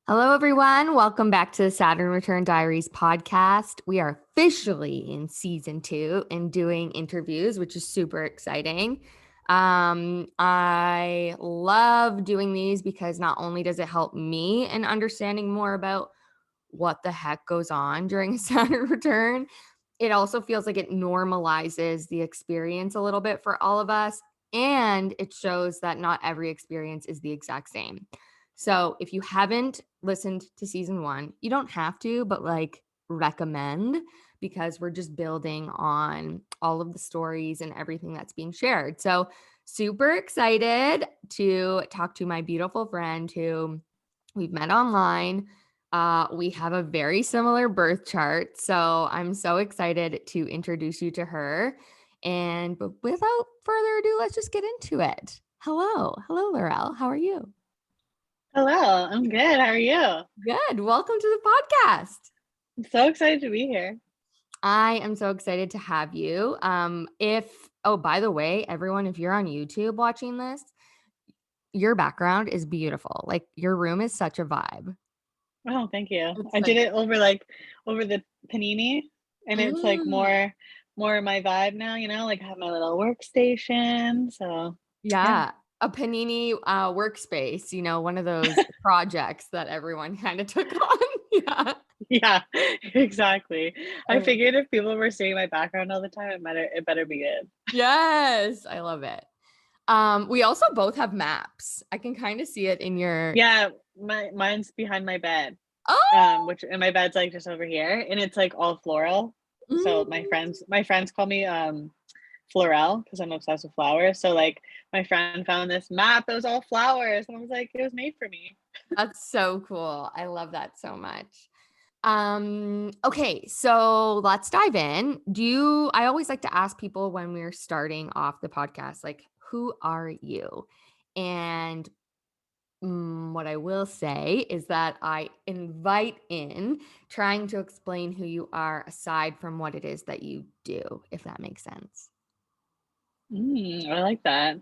Hello, everyone. Welcome back to the Saturn Return Diaries podcast. We are officially in season 2 and doing interviews, which is super exciting. I love doing these because not only does it help me in understanding more about what the heck goes on during a Saturn return, it also feels like it normalizes the experience a little bit for all of us. And it shows that not every experience is the exact same. So if you haven't listened to season 1, you don't have to, but recommend, because we're just building on all of the stories and everything that's being shared. So super excited to talk to my beautiful friend who we've met online. We have a very similar birth chart. So I'm so excited to introduce you to her. But without further ado, let's just get into it. Hello, Laurelle. How are you? Hello, I'm good. How are you? Good. Welcome to the podcast. I'm so excited to be here. I am so excited to have you. By the way, everyone, if you're on YouTube watching this, your background is beautiful. Like your room is such a vibe. Oh, thank you. It's I like, did it over the panini, and it's like mm, more my vibe now, like I have my little workstation. So yeah. yeah, a panini workspace, one of those projects that everyone kind of took on. Yeah. Yeah, exactly. I Oh, figured if people were seeing my background all the time, it better be good. yes, I love it. We also both have maps. I can kind of see it in your. Yeah, mine's behind my bed. Oh, Which and my bed's like just over here, and it's like all floral. So my mm, friends call me Laurelle because I'm obsessed with flowers. So like my friend found this map that was all flowers, and I was like, it was made for me. that's so cool. I love that so much. Okay, so let's dive in. I always like to ask people when we're starting off the podcast, like, who are you? And what I will say is that I invite in trying to explain who you are aside from what it is that you do, if that makes sense. I like that.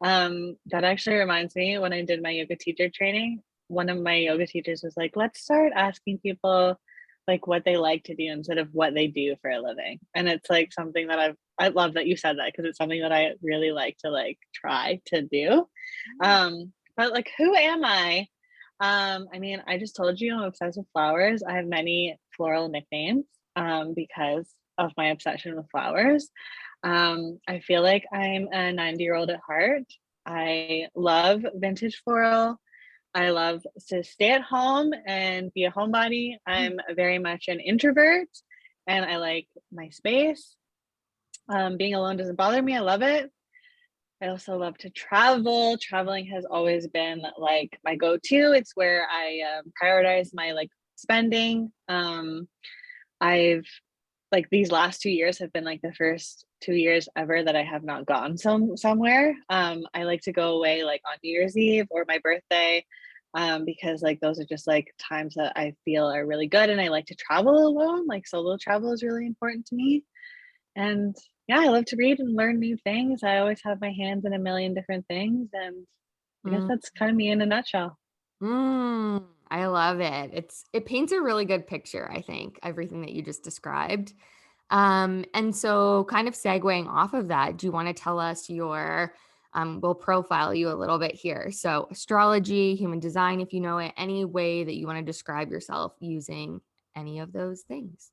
That actually reminds me when I did my yoga teacher training, one of my yoga teachers was like, let's start asking people like what they like to do instead of what they do for a living. And it's like something that I love that you said that because it's something that I really like to like try to do. But like who am I? I mean, I just told you I'm obsessed with flowers. I have many floral nicknames because of my obsession with flowers. I feel like I'm a 90-year-old at heart. I love vintage floral. I love to stay at home and be a homebody. I'm very much an introvert and I like my space. Being alone doesn't bother me. I love it. I also love to travel. Traveling has always been like my go-to. It's where I prioritize my like spending. I've like these last 2 years have been like the first 2 years ever that I have not gone somewhere. I like to go away like on New Year's Eve or my birthday, because like those are just like times that I feel are really good. And I like to travel alone. Like solo travel is really important to me. And yeah, I love to read and learn new things. I always have my hands in a million different things. And I guess Mm, that's kind of me in a nutshell. I love it. It paints a really good picture, I think, everything that you just described. And so kind of segueing off of that, do you want to tell us we'll profile you a little bit here. So astrology, human design, if you know it, any way that you want to describe yourself using any of those things.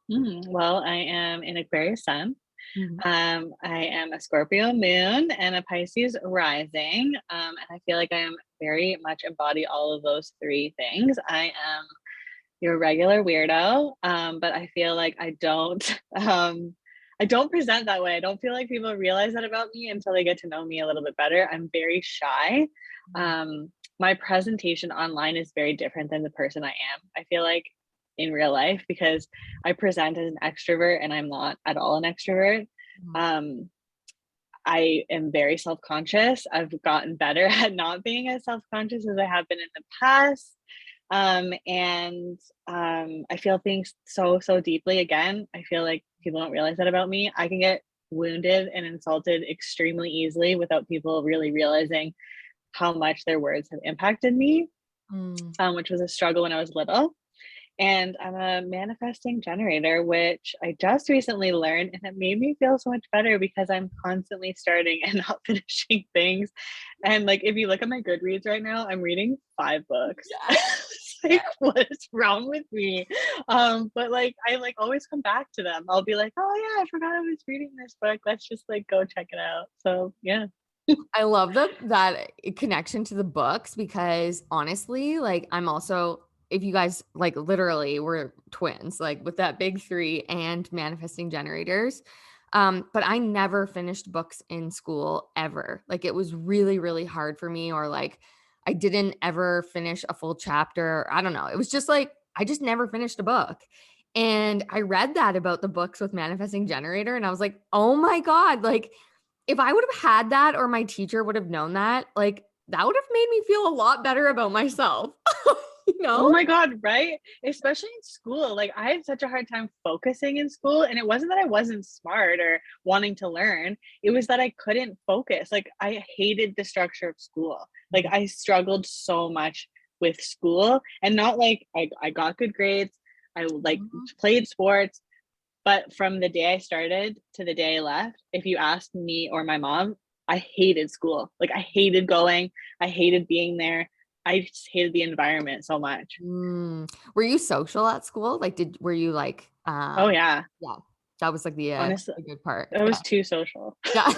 Well, I am an Aquarius sun. Mhm. I am a Scorpio moon and a Pisces rising. And I feel like I am very much embody all of those three things. I am your regular weirdo, but I feel like I don't present that way. I don't feel like people realize that about me until they get to know me a little bit better. I'm very shy. My presentation online is very different than the person I am. I feel like in real life because I present as an extrovert and I'm not at all an extrovert. Mhm. Um, I am very self conscious. I've gotten better at not being as self conscious as I have been in the past. I feel things so deeply. Again, I feel like people don't realize that about me. I can get wounded and insulted extremely easily without people really realizing how much their words have impacted me. Mm. which was a struggle when I was little. And I'm a manifesting generator, which I just recently learned, and it made me feel so much better because I'm constantly starting and not finishing things. And like, if you look at my Goodreads right now, I'm reading 5 books. Yes. It's like, what is wrong with me? But like, I like always come back to them. I'll be like, oh yeah, I forgot I was reading this book. Let's just like go check it out. So yeah. I love that connection to the books because honestly, like I'm also if you guys like literally we're twins, like with that big three and manifesting generators. But I never finished books in school ever. Like it was really, really hard for me, or like I didn't ever finish a full chapter. I don't know. It was just like I just never finished a book. And I read that about the books with manifesting generator, and I was like, oh my God, like if I would have had that or my teacher would have known that, like, that would have made me feel a lot better about myself, you Oh know? my God, right? Especially in school. Like I had such a hard time focusing in school. And it wasn't that I wasn't smart or wanting to learn. It was that I couldn't focus. Like I hated the structure of school. Like Mhm, I struggled so much with school and not like I got good grades. I like mhm. played sports. But from the day I started to the day I left, if you asked me or my mom, I hated school. Like I hated going. I hated being there. I just hated the environment so much. Were you social at school? Like, were you like, Oh yeah. yeah, that was like Honestly, the good part. it Yeah. was too social. Yeah.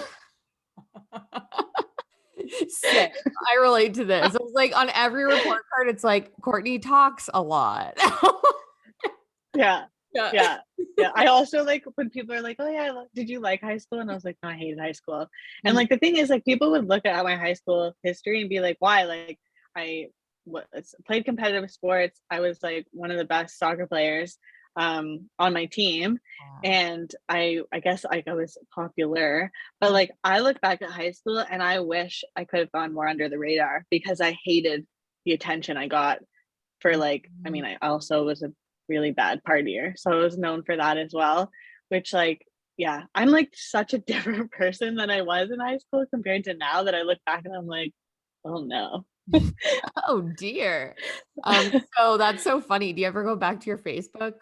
Same. I relate to this. It was like on every report card, it's like Courtney talks a lot. Yeah. Yeah. Yeah. Yeah. I also like when people are like, "Oh yeah, did you like high school?" And I was like, "No, I hated high school." And Mm, like the thing is, like people would look at my high school history and be like, "Why?" Like I played competitive sports. I was like one of the best soccer players on my team, wow. and I guess like I was popular. But Mm, like I look back at high school and I wish I could have gone more under the radar because I hated the attention I got for like, I mhm. mean, I also was a really bad partier, so I was known for that as well, which like, yeah, I'm like such a different person than I was in high school compared to now that I look back and I'm like, oh no. Oh dear. So that's so funny. Do you ever go back to your Facebook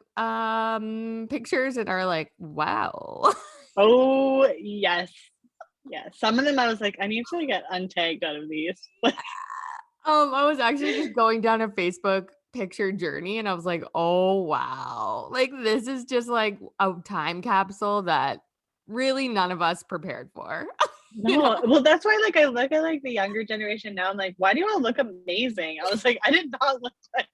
pictures and are like, wow? Oh yes. Yes. Some of them I was like, I need to get untagged out of these. I was actually just going down a Facebook picture journey and I was like, oh wow. Like this is just like a time capsule that really none of us prepared for. You know? No, well, that's why like I look at like the younger generation now. I'm like, why do you all look amazing? I was like, I did not look like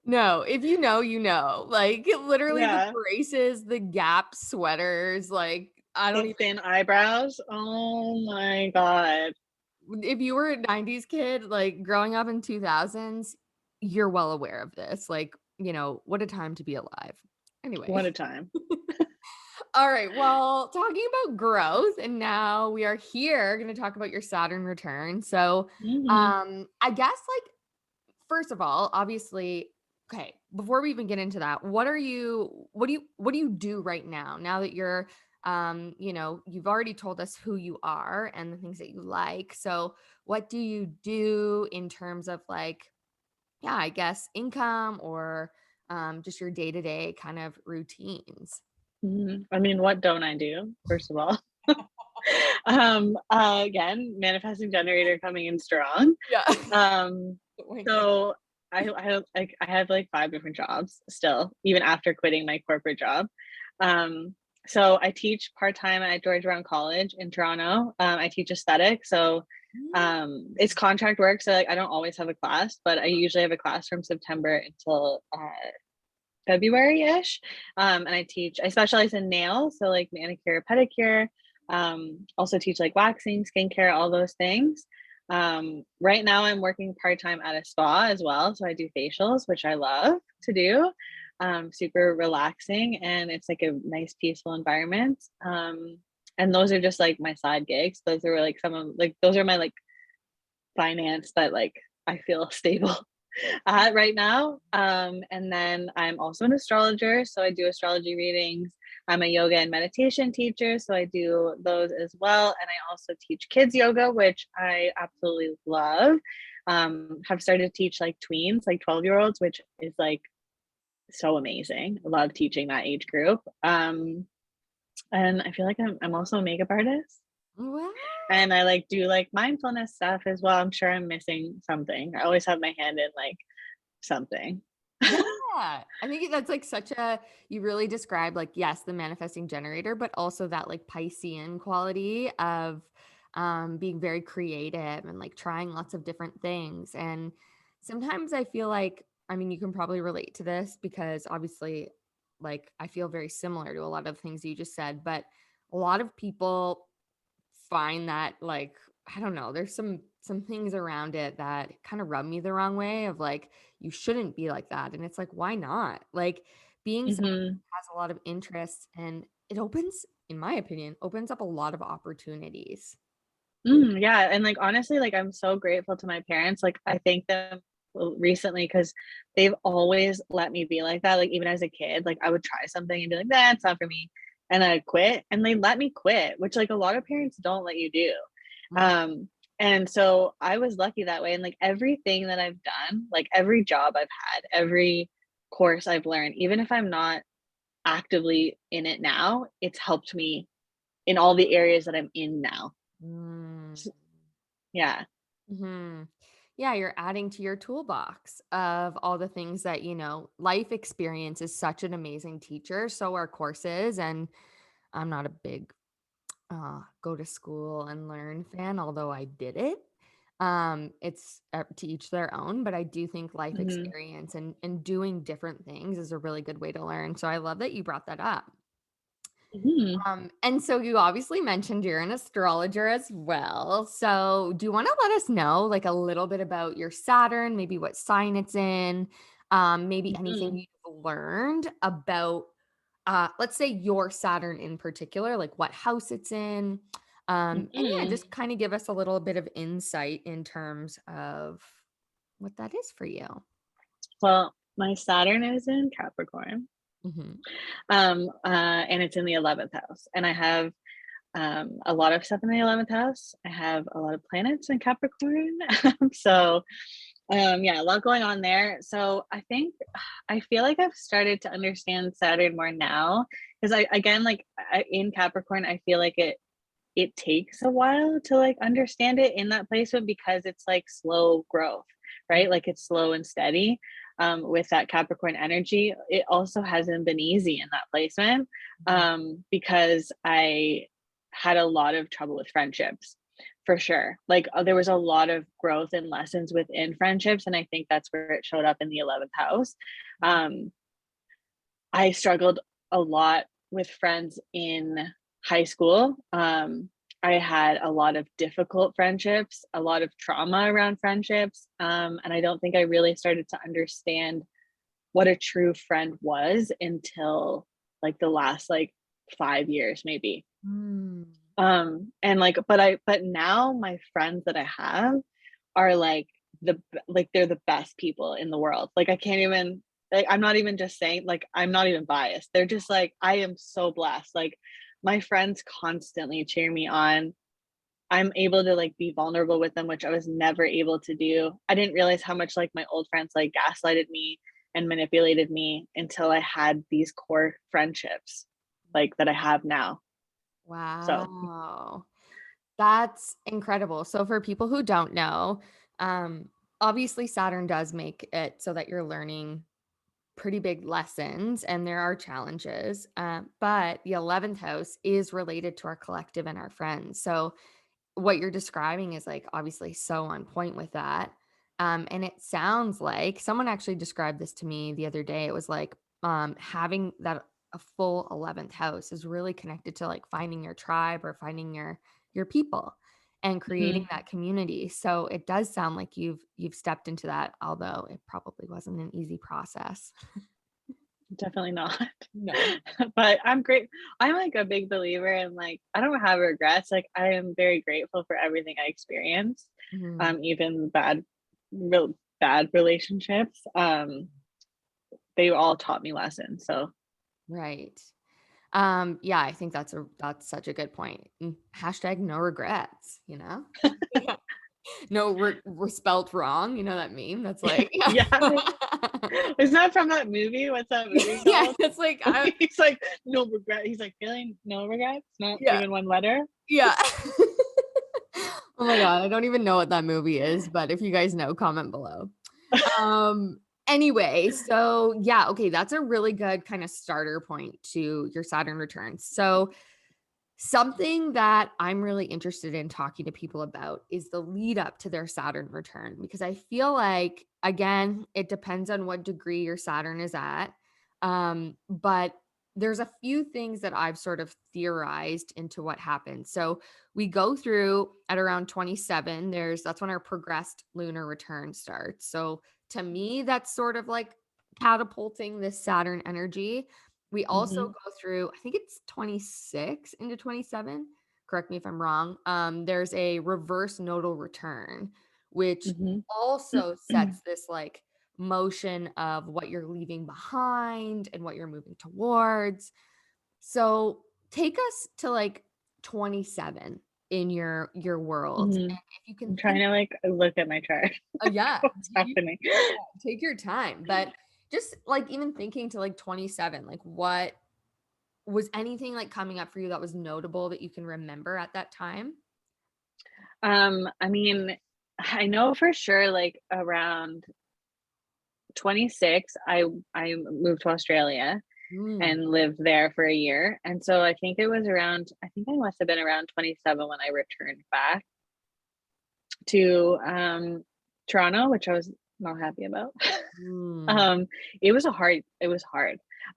No, if you know, you know. Like literally the yeah. braces, the Gap sweaters, like I don't The even thin eyebrows. Oh my God. if you were a 90s kid, like growing up in 2000s, you're well aware of this. Like, what a time to be alive. Anyway. What a time. All right. Well, talking about growth, and now we are here going to talk about your Saturn return. So, Mhm. I guess like first of all, obviously, okay, before we even get into that, what do you do right now? Now that you've already told us who you are and the things that you like. So, what do you do in terms of like, yeah, I guess income or just your day-to-day kind of routines? Mhm. I mean, what don't I do, first of all? Again, manifesting generator coming in strong. Yeah. Um, Oh my God. so I have like 5 different jobs still, even after quitting my corporate job. Um, so I teach part-time at George Brown College in Toronto. I teach aesthetic, so it's contract work, so like I don't always have a class, but I usually have a class from September until February-ish. And I specialize in nails, so like manicure, pedicure. Also teach like waxing, skincare, all those things. Right now I'm working part-time at a spa as well. So I do facials, which I love to do. Super relaxing and it's like a nice peaceful environment. And those are just like my side gigs. Those are like some of like those are my like finance that like I feel stable right now. And then I'm also an astrologer, so I do astrology readings. I'm a yoga and meditation teacher, so I do those as well. And I also teach kids yoga, which I absolutely love. have started to teach like tweens, like 12-year-olds, which is like so amazing. I love teaching that age group. And I feel like I'm also a makeup artist, Wow. and I like do like mindfulness stuff as well. I'm sure I'm missing something. I always have my hand in like something. Yeah. I think that's like such a you really describe like, yes, the manifesting generator, but also that like Piscean quality of being very creative and like trying lots of different things. And sometimes I feel like, I mean, you can probably relate to this because obviously, like, I feel very similar to a lot of things you just said, but a lot of people find that like I don't know, there's some things around it that kind of rub me the wrong way of like you shouldn't be like that. And it's like, why not? Like being someone Hmm. who has a lot of interests and it opens, in my opinion, opens up a lot of opportunities. Yeah, and like honestly, like I'm so grateful to my parents. Like I thank them recently because they've always let me be like that. Like even as a kid, like I would try something and be like, "That's not for me," and I'd quit, and they let me quit, which like a lot of parents don't let you do. Mhm. Um, and so I was lucky that way. And like everything that I've done, like every job I've had, every course I've learned, even if I'm not actively in it now, it's helped me in all the areas that I'm in now. Mm. Yeah. Mhm. Yeah, you're adding to your toolbox of all the things that, life experience is such an amazing teacher. So are courses. And I'm not a big go to school and learn fan, although I did it. It's to each their own, but I do think life Mhm. experience and doing different things is a really good way to learn. So I love that you brought that up. Mhm. And so you obviously mentioned you're an astrologer as well. So do you want to let us know like a little bit about your Saturn, maybe what sign it's in, maybe anything Mhm. you've learned about let's say your Saturn in particular, like what house it's in. And yeah, Mhm. just kind of give us a little bit of insight in terms of what that is for you. Well, my Saturn is in Capricorn, Hmm. and it's in the 11th house, and I have a lot of stuff in the 11th house. I have a lot of planets in Capricorn, so yeah, a lot going on there. So I think I feel like I've started to understand Saturn more now because I again like in Capricorn, I feel like it takes a while to like understand it in that placement because it's like slow growth, right? Like it's slow and steady. With that Capricorn energy, it also hasn't been easy in that placement because I had a lot of trouble with friendships for sure. Like there was a lot of growth and lessons within friendships, and I think that's where it showed up in the 11th house. Um, I struggled a lot with friends in high school. I had a lot of difficult friendships, a lot of trauma around friendships. And I don't think I really started to understand what a true friend was until like the last like 5 years, maybe. Mm. And like, but now my friends that I have are like like they're the best people in the world. Like I can't even like I'm not even just saying like I'm not even biased. They're just like I am so blessed. Like my friends constantly cheer me on. I'm able to like be vulnerable with them, which I was never able to do. I didn't realize how much like my old friends like gaslighted me and manipulated me until I had these core friendships like that I have now. So, Wow. That's incredible. So for people who don't know, um, obviously Saturn does make it so that you're learning pretty big lessons and there are challenges. But the 11th house is related to our collective and our friends. So what you're describing is like obviously so on point with that. And it sounds like someone actually described this to me the other day. It was like having that a full 11th house is really connected to like finding your tribe or finding your people and creating mhm, that community. So it does sound like you've stepped into that, although it probably wasn't an easy process. definitely not. No. But I'm great. I'm like a big believer in like I don't have regrets. Like I am very grateful for everything I experienced, Mhm. even real bad relationships. They all taught me lessons. So Right. Yeah, I think that's such a good point. Hashtag no regrets, you know? Yeah. No, we're spelt wrong. You know that meme? That's like, Yeah. Is that from that movie? What's that movie yeah, called? it's like, I, He's like, no regret. He's like, feeling no regrets, not yeah, even one letter. yeah. Oh my God, I don't even know what that movie is, but if you guys know, comment below. Anyway, so yeah, okay, that's a really good kind of starter point to your Saturn returns. So something that I'm really interested in talking to people about is the lead up to their Saturn return, because I feel like, again, it depends on what degree your Saturn is at. But there's a few things that I've sort of theorized into what happens. So we go through at around 27, that's when our progressed lunar return starts. So to me, that's sort of like catapulting this Saturn energy. We also Hmm. go through, I think it's 26 into 27. Correct me if I'm wrong. There's a reverse nodal return, which Hmm. also sets this like motion of what you're leaving behind and what you're moving towards. So take us to like 27 in your world. Hmm. And if you can I'm trying think, to like look at my chart. oh yeah, What's you happening? take your time, but just like even thinking to like 27, like what was anything like coming up for you that was notable that you can remember at that time? I mean, I know for sure like around 26, I moved to Australia Mm, and lived there for a year. And so I think it was around, I think I must have been around 27 when I returned back to Toronto, which I was not happy about. mm, um it was hard.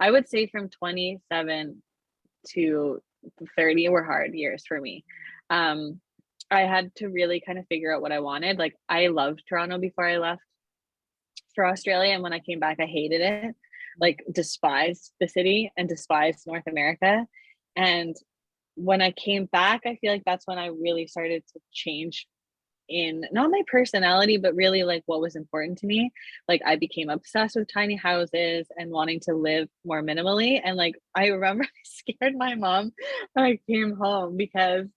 I would say from 27 to 30 were hard years for me. Um I had to really kind of figure out what I wanted. Like I loved Toronto before I left for Australia, and when I came back I hated it. Like despised the city and despised North America. And when I came back, I feel like that's when I really started to change in not my personality, but really like what was important to me. Like I became obsessed with tiny houses and wanting to live more minimally. And like I remember I scared my mom when I came home because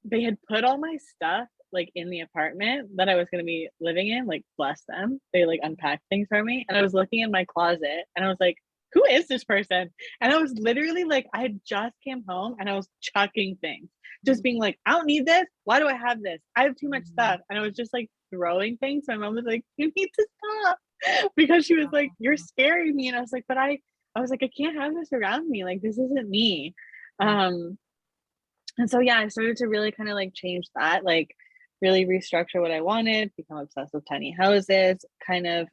they had put all my stuff like in the apartment that I was going to be living in, like bless them. They like unpacked things for me. And I was looking in my closet and I was like, who is this person? And I was literally like, I had just came home and I was chucking things, just being like, I don't need this. Why do I have this? I have too much mm, stuff. And I was just like throwing things. My mom was like, you need to stop because she was like, you're scaring me. And I was like, I was like, I can't have this around me. Like, this isn't me. mm, Um, and so yeah, I started to really kind of like change that, like really restructure what I wanted, become obsessed with tiny houses, kind of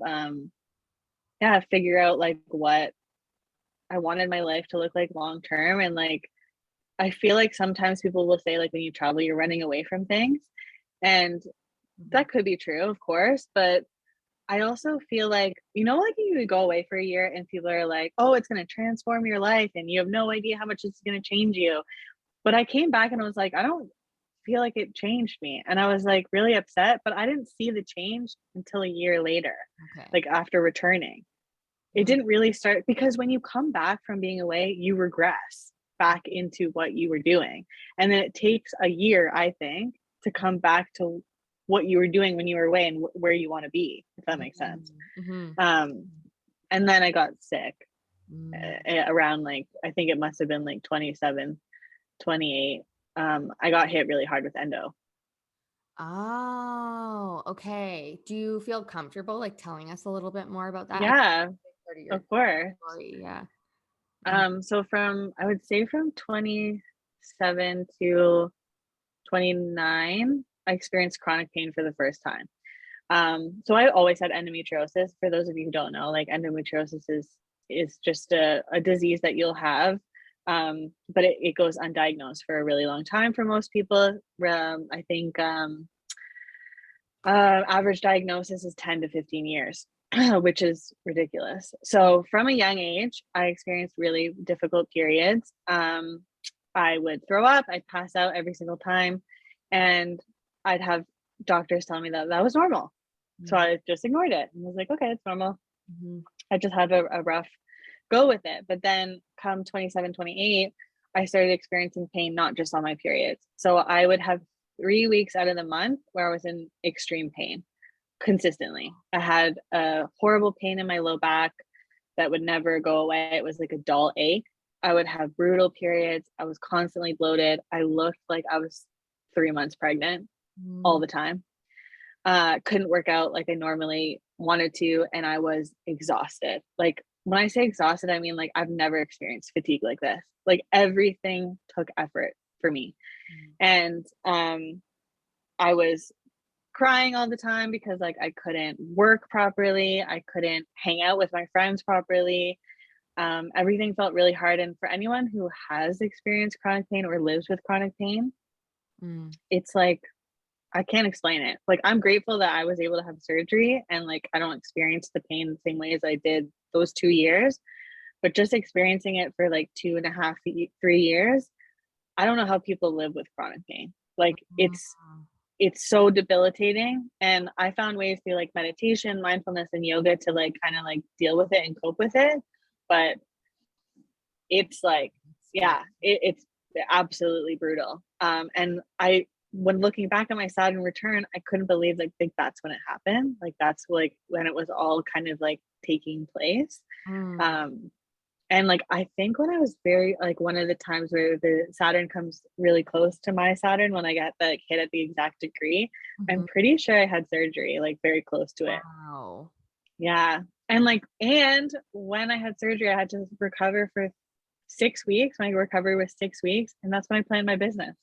yeah, figure out like what I wanted my life to look like long term. And like I feel like sometimes people will say like when you travel, you're running away from things. And mhm, that could be true, of course, but I also feel like, you know, like you could go away for a year and people are like, oh, it's going to transform your life and you have no idea how much it's going to change you. But I came back and I was like, I don't feel like it changed me. And I was like really upset, but I didn't see the change until a year later, okay. like after returning. It Mm, didn't really start because when you come back from being away, you regress back into what you were doing. And then it takes a year, I think, to come back to what you were doing when you were away and where you want to be, if that makes sense. mm, mhm, Um, and then I got sick mm. around like, I think it must have been like 27, 28. I got hit really hard with endo. Oh, okay. Do you feel comfortable like telling us a little bit more about that? I think Yeah, that's part of your of course. story. Yeah. Mm, So from I would say from 27 to 29, I experienced chronic pain for the first time. So I always had endometriosis. For those of you who don't know, like endometriosis is just a disease that you'll have. But it goes undiagnosed for a really long time for most people. I think average diagnosis is 10 to 15 years, which is ridiculous. So from a young age, I experienced really difficult periods. I would throw up, I'd pass out every single time, and I'd have doctors tell me that that was normal. So mm, I just ignored it and was like, okay, it's normal. mhm, I just had a rough go with it. But then come 27, 28, I started experiencing pain, not just on my periods. So I would have 3 weeks out of the month where I was in extreme pain consistently. I had a horrible pain in my low back that would never go away. It was like a dull ache. I would have brutal periods. I was constantly bloated. I looked like I was 3 months pregnant all Mm. the time. Couldn't work out like I normally wanted to, and I was exhausted. Like when I say exhausted, I mean like I've never experienced fatigue like this. Like everything took effort for me. Mm. And I was crying all the time because like I couldn't work properly. I couldn't hang out with my friends properly. Everything felt really hard. And for anyone who has experienced chronic pain or lives with chronic pain, Mm. it's like I can't explain it. Like, I'm grateful that I was able to have surgery and, like, I don't experience the pain the same way as I did those 2 years, but just experiencing it for, like, 2.5 3 years, I don't know how people live with chronic pain. Like, Mm. it's so debilitating, and I found ways through, like, meditation, mindfulness, and yoga to, like, kinda, like, deal with it and cope with it, but it's like Scary. yeah, it's absolutely brutal. And I when looking back at my Saturn return, I couldn't believe like think that's when it happened. Like that's like when it was all kind of like taking place. Mm. Um, and like I think when I was very like one of the times where the Saturn comes really close to my Saturn when I got the like, hit at the exact degree, I'm Mhm. pretty sure I had surgery, like very close to it. Wow. Yeah. And like and when I had surgery, I had to recover for 6 weeks. My recovery was 6 weeks, and that's when I planned my business.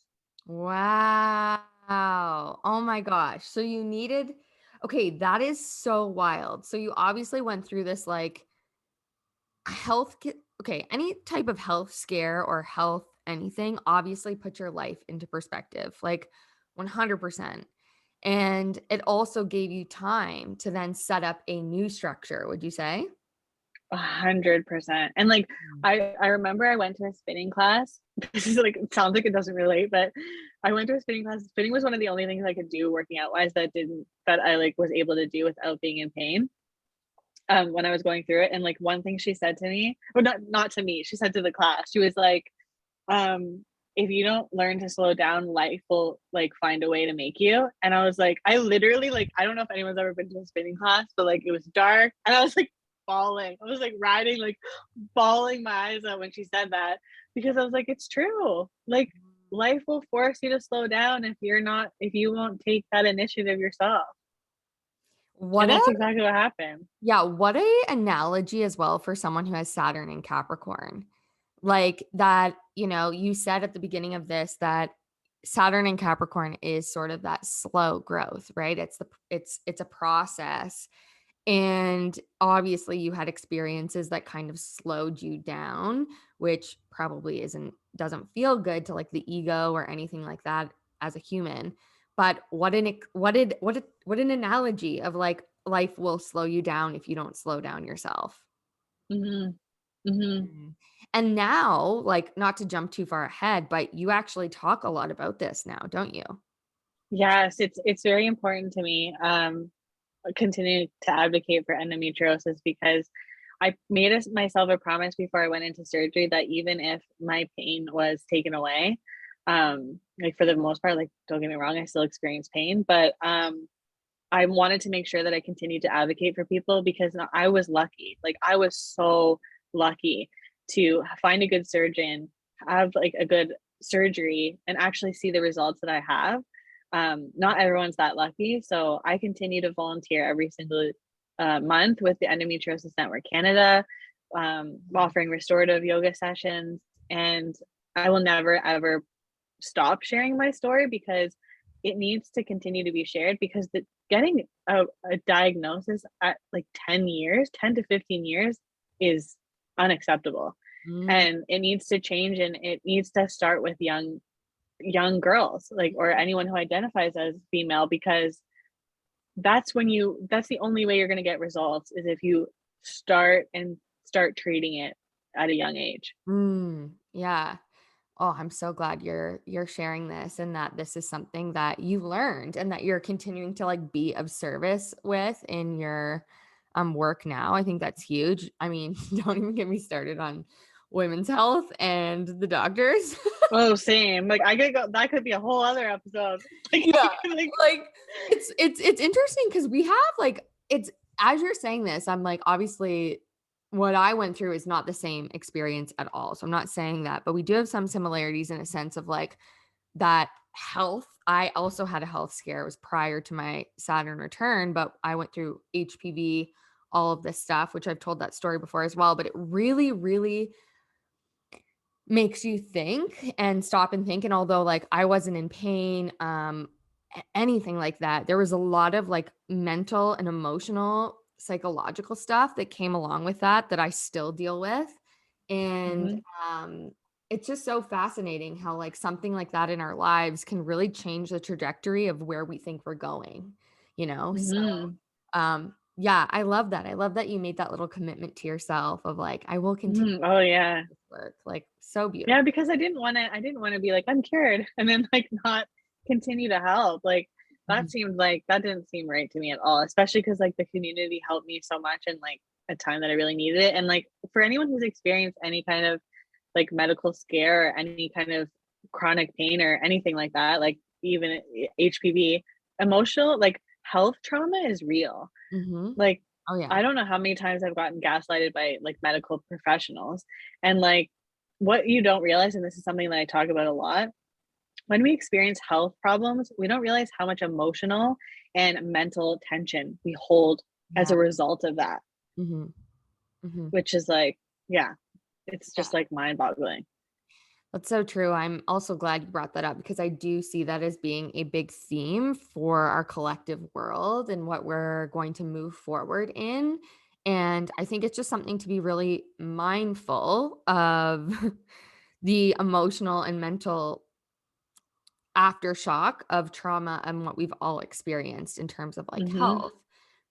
Wow. Oh my gosh. So you needed okay, that is so wild. So you obviously went through this like okay, any type of health scare or health anything obviously put your life into perspective, like 100%. And it also gave you time to then set up a new structure, would you say? 100%. And like Mm. I remember I went to a spinning class. This is like it sounds like it doesn't relate, but I went to a spinning class. Spinning was one of the only things I could do working out wise that I like was able to do without being in pain. When I was going through it. And like one thing she said to me, well not to me, she said to the class, she was like, if you don't learn to slow down, life will like find a way to make you. And I was like, I literally like, I don't know if anyone's ever been to a spinning class, but like it was dark and I was like bawling. I was like riding, like bawling my eyes out when she said that because I was like, it's true. Like life will force you to slow down if you won't take that initiative yourself. What And a that's exactly what happened. Yeah, what a analogy as well for someone who has Saturn in Capricorn. Like that, you said at the beginning of this that Saturn in Capricorn is sort of that slow growth, right? It's a process. And obviously you had experiences that kind of slowed you down, which probably doesn't feel good to like the ego or anything like that as a human. But what an analogy of like life will slow you down if you don't slow down yourself. Mhm. Mhm. Mhm. And now, like not to jump too far ahead, but you actually talk a lot about this now, don't you? Yes, it's very important to me. Continue to advocate for endometriosis because I made myself a promise before I went into surgery that even if my pain was taken away, like for the most part, like don't get me wrong, I still experience pain, but I wanted to make sure that I continued to advocate for people because I was lucky. Like I was so lucky to find a good surgeon, have like a good surgery, and actually see the results that I have. Not everyone's that lucky, so I continue to volunteer every single month with the Endometriosis Network Canada, offering restorative yoga sessions, and I will never ever stop sharing my story because it needs to continue to be shared because getting a diagnosis at like 10 years 10 to 15 years is unacceptable Mm. and it needs to change and it needs to start with young girls like or anyone who identifies as female because that's the only way you're going to get results is if you start treating it at a young age. Yeah. Oh, I'm so glad you're sharing this and that this is something that you learned and that you're continuing to like be of service with in your work now. I think that's huge. I mean, don't even get me started on women's health and the doctors. Oh, same. Like I could go, that could be a whole other episode. Like I Yeah. could like Like it's interesting because we have like it's as you're saying this, I'm like, obviously what I went through is not the same experience at all. So I'm not saying that, but we do have some similarities in a sense of like that health. I also had a health scare. It was prior to my Saturn return, but I went through HPV, all of this stuff, which I've told that story before as well. But it really, really makes you think and stop and think. And although like I wasn't in pain, anything like that, there was a lot of like mental and emotional, psychological stuff that came along with that that I still deal with. And mhm, um, it's just so fascinating how like something like that in our lives can really change the trajectory of where we think we're going, you know? So mhm, yeah, I love that. I love that you made that little commitment to yourself of like, I will continue mhm. Oh yeah. this work. Like so Yeah, beautiful. because I didn't want to be like, I'm cured and then like not continue to help. Like that Mhm. seemed like that didn't seem right to me at all, especially because like the community helped me so much in like a time that I really needed it. And like for anyone who's experienced any kind of like medical scare or any kind of chronic pain or anything like that, like even HPV, emotional like health trauma is real. Mhm. Like Oh, yeah. I don't know how many times I've gotten gaslighted by like medical professionals. And like what you don't realize, and this is something that I talk about a lot, when we experience health problems, we don't realize how much emotional and mental tension we hold as Yeah. a result of that, Mhm. Mhm. which is like, yeah, it's Yeah. just like mind boggling. That's so true. I'm also glad you brought that up because I do see that as being a big theme for our collective world and what we're going to move forward in. And I think it's just something to be really mindful of the emotional and mental aftershock of trauma and what we've all experienced in terms of like Hmm. health.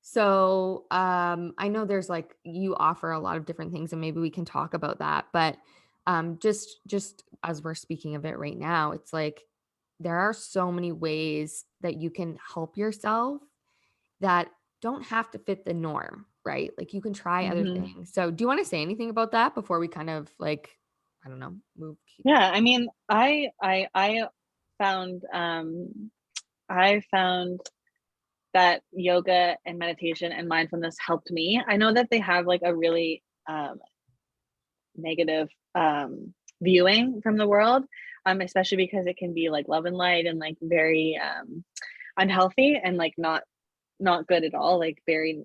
So, I know there's like you offer a lot of different things and maybe we can talk about that, but just as we're speaking of it right now, it's like there are so many ways that you can help yourself that don't have to fit the norm, right? Like you can try other Hmm. things. So, do you want to say anything about that before we kind of like I don't know, move Yeah, I mean, I found I found that yoga and meditation and mindfulness helped me. I know that they have like a really negative viewing from the world, especially because it can be like love and light and like very unhealthy and like not good at all. Like very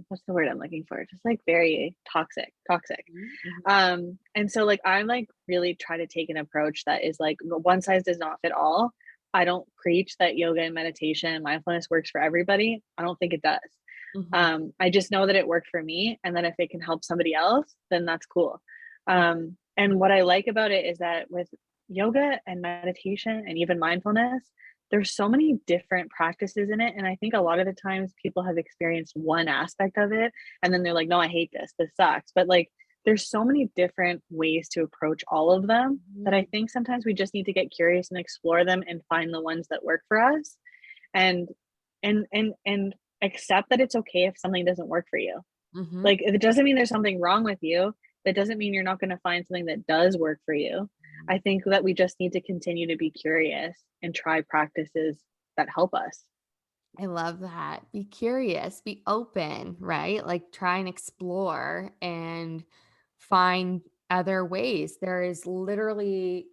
what's the word I'm looking for? Just like very toxic. Mhm, mhm. And so like I like really try to take an approach that is like one size does not fit all. I don't preach that yoga and meditation and mindfulness works for everybody. I don't think it does. Mhm. I just know that it worked for me, and then if it can help somebody else, then that's cool. And what I like about it is that with yoga and meditation and even mindfulness, there's so many different practices in it. And I think a lot of the times people have experienced one aspect of it and then they're like, no, I hate this. This sucks. But like, there's so many different ways to approach all of them that I Mhm. think sometimes we just need to get curious and explore them and find the ones that work for us and and accept that it's okay if something doesn't work for you. Mhm. Like it doesn't mean there's something wrong with you. That doesn't mean you're not going to find something that does work for you. I think that we just need to continue to be curious and try practices that help us. I love that. Be curious, be open, right? Like try and explore and find other ways. There is literally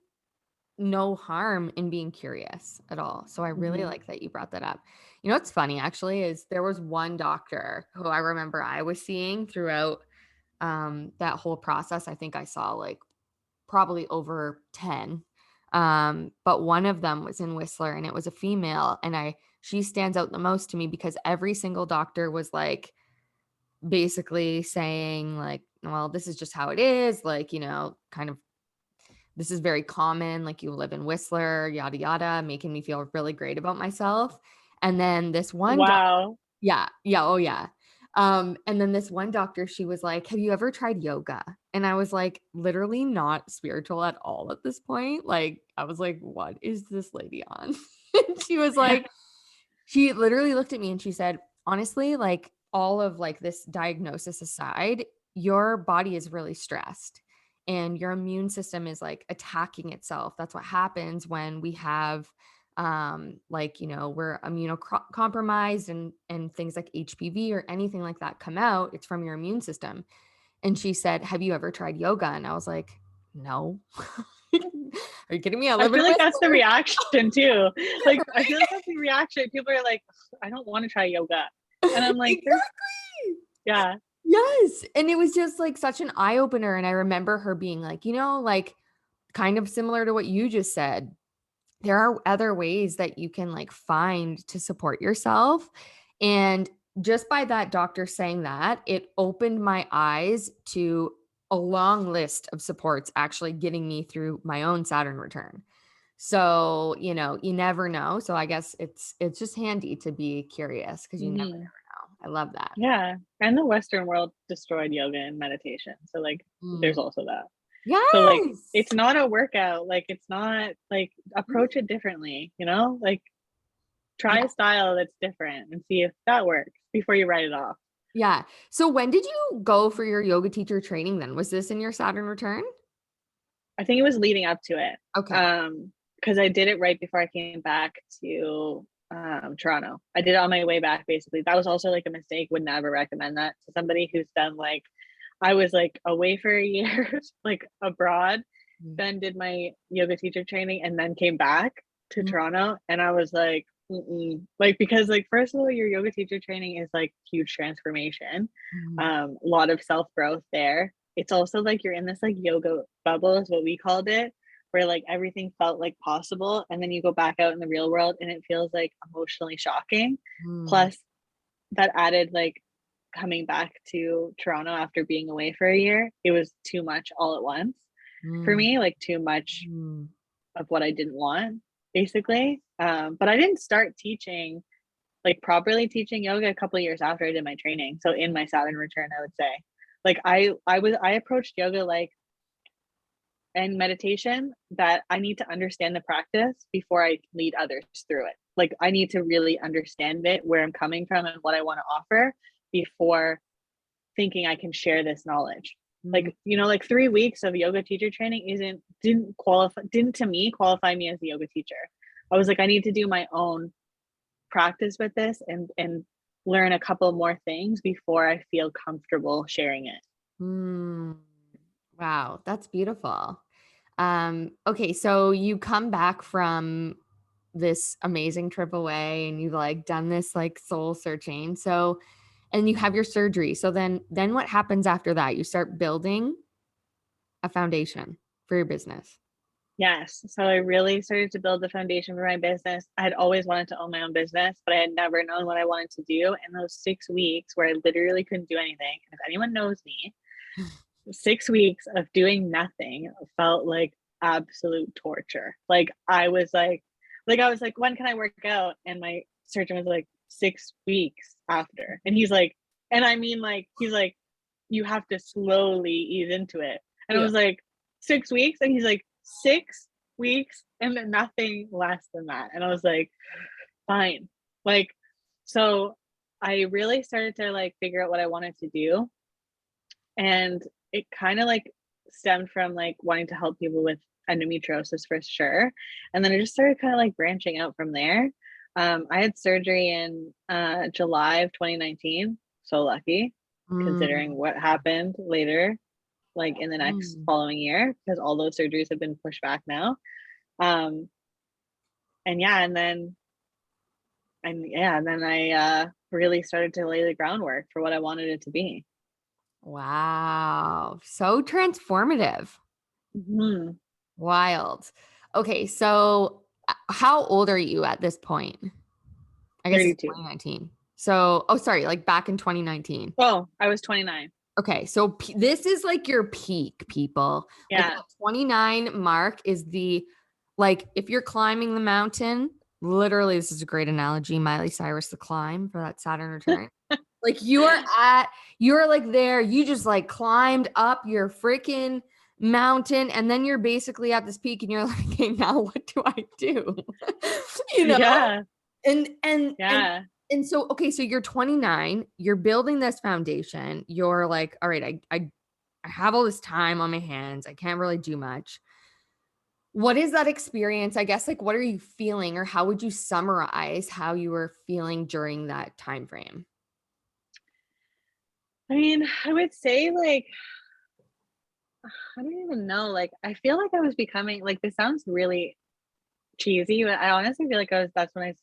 no harm in being curious at all. So I really Mhm. like that you brought that up. You know what's funny actually is there was one doctor who I remember I was seeing throughout that whole process. I think I saw like probably over 10. But one of them was in Whistler and it was a female. And she stands out the most to me because every single doctor was like basically saying, like, well, this is just how it is. Like, kind of this is very common. Like, you live in Whistler, yada, yada, making me feel really great about myself. And then this one Wow. yeah, yeah, oh yeah. And then this one doctor, she was like, "Have you ever tried yoga?" And I was like, literally not spiritual at all at this point. Like, I was like, "What is this lady on?" And she was like, she literally looked at me and she said, "Honestly, like all of like this diagnosis aside, your body is really stressed. and your immune system is like attacking itself. That's what happens when we have like, we're immunocompromised and things like HPV or anything like that come out. It's from your immune system. And she said, have you ever tried yoga? And I was like, no. Are you kidding me? I I live in feel a like that's the Whistler. reaction too. Like, I feel like that's the reaction. People are like, I don't want to try yoga. And I'm like, there's, Exactly. yeah. Yes. And it was just like such an eye opener. And I remember her being like, like kind of similar to what you just said. There are other ways that you can like find to support yourself. And just by that doctor saying that, it opened my eyes to a long list of supports actually getting me through my own Saturn return. So, you never know. So I guess it's just handy to be curious because you never Hmm. know. I love that. Yeah. And the Western world destroyed yoga and meditation. So, like, there's Mm. also that. So, like, Yes. it's not a workout. Like, it's not like approach it differently, Like, try Yeah. a style that's different and see if that works before you write it off. Yeah. So when did you go for your yoga teacher training then? Was this in your Saturn return? I think it was leading up to it. Okay. Because I did it right before I came back to Toronto. I did it on my way back, basically. That was also like a mistake. Would never recommend that to somebody who's done like, I was like away for a year, like abroad, Mm. then did my yoga teacher training and then came back to Mm. Toronto. And I was like, mm-mm. Like, because like, first of all, your yoga teacher training is like huge transformation, Mm. a lot of self-growth there. It's also like you're in this like yoga bubble is what we called it, where like everything felt like possible, and then you go back out in the real world and it feels like emotionally shocking. Mm. Plus that added like coming back to Toronto after being away for a year, it was too much all at once for Mm. me, like too much Mm. of what I didn't want, basically. But I didn't start teaching like properly teaching yoga a couple of years after I did my training. So in my Saturn return, I would say, like I approached yoga like and meditation that I need to understand the practice before I lead others through it. Like I need to really understand it, where I'm coming from and what I want to offer before thinking I can share this knowledge. Mm. Like, like 3 weeks of yoga teacher training didn't to me qualify me as a yoga teacher. I was like, I need to do my own practice with this and learn a couple more things before I feel comfortable sharing it. Mm. Wow, that's beautiful. Okay, so you come back from this amazing trip away and you've like done this like soul searching. So, and you have your surgery. So then what happens after that? You start building a foundation for your business. Yes. So I really started to build the foundation for my business. I had always wanted to own my own business, but I had never known what I wanted to do. In those 6 weeks where I literally couldn't do anything, if anyone knows me, 6 weeks of doing nothing felt like absolute torture. Like I was like, when can I work out? And my surgeon was like, 6 weeks after. And he's like, and I mean, like, he's like, you have to slowly ease into it. And I Yeah. was like, 6 weeks? And he's like, 6 weeks and then nothing less than that. And I was like, fine. Like, so I really started to like figure out what I wanted to do. And it kind of like stemmed from like wanting to help people with endometriosis for sure. And then I just started kind of like branching out from there. I had surgery in July of 2019. So lucky considering Mm. what happened later, like in the next Mm. following year, because all those surgeries have been pushed back now. Um, and yeah, and then I really started to lay the groundwork for what I wanted it to be. Wow. So transformative. Mhm. Wild. Okay, so how old are you at this point? I guess it's 32. 2019. So, oh, sorry, like back in 2019. Oh, I was 29. Okay, so this is like your peak, people. Like Yeah. that 29 mark is like if you're climbing the mountain, literally, this is a great analogy. Miley Cyrus, The Climb for that Saturn return. Like you're like there, you just like climbed up your freaking mountain, and then you're basically at this peak, and you're like, okay, now what do I do? you know? Yeah. And and and Yeah. and so okay, so you're 29, you're building this foundation. You're like, all right, I I have all this time on my hands. I can't really do much. What is that experience? I guess, like, what are you feeling, or how would you summarize how you were feeling during that time frame? I mean, I would say like I don't even know. Like I feel like I was becoming like this sounds really cheesy, but I honestly feel like that's when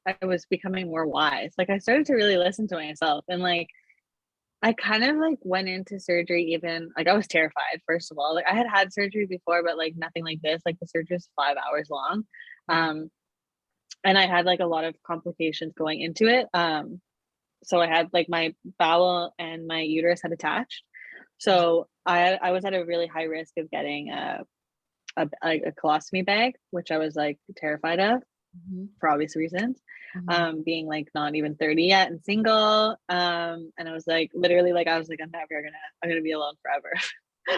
I was becoming more wise. Like I started to really listen to myself and like I kind of like went into surgery even like I was terrified first of all. Like I had had surgery before but like nothing like this. Like the surgery was 5 hours long. Mhm. Um and I had like a lot of complications going into it. So I had like my bowel and my uterus had attached. So I was at a really high risk of getting a colostomy bag, which I was like terrified of Mhm. for obvious reasons. Mhm. Being like not even 30 yet and single. And I was like literally like I was like I'm gonna be alone forever.